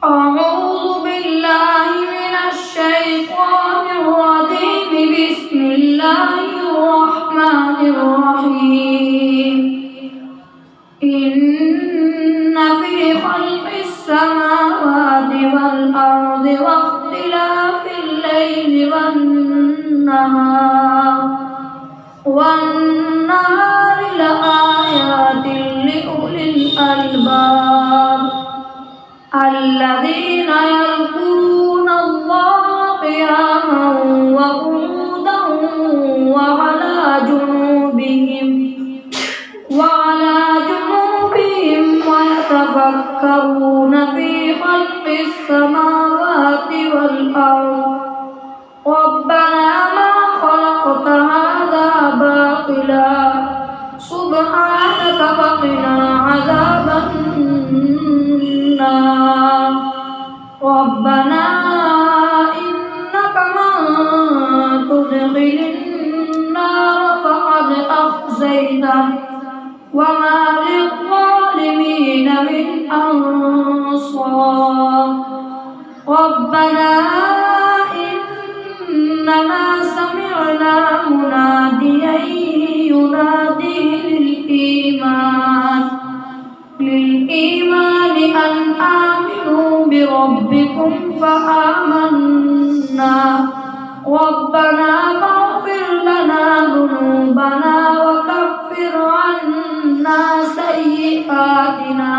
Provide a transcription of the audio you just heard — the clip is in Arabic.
أعوذ بالله من الشيطان الرجيم. بسم الله الرحمن الرحيم. إن في خلق السماوات والأرض واختلاف الليل والنهار لآيات لأولي الألباب الذين يذكرون الله قياما وقعودا وعلى جنوبهم ويتفكرون في خلق السماوات والأرض ربنا ما خلقت هذا باطلا سبحانك فقنا عذاب النار. ربنا إنك من تدخل النار فقد أخزيته وما للظالمين من أنصار. ربنا إننا سمعنا مناديا ينادي للإيمان أن آمنوا بربكم فآمنا. ربنا فاغفر لنا ذنوبنا وكفر عنا سيئاتنا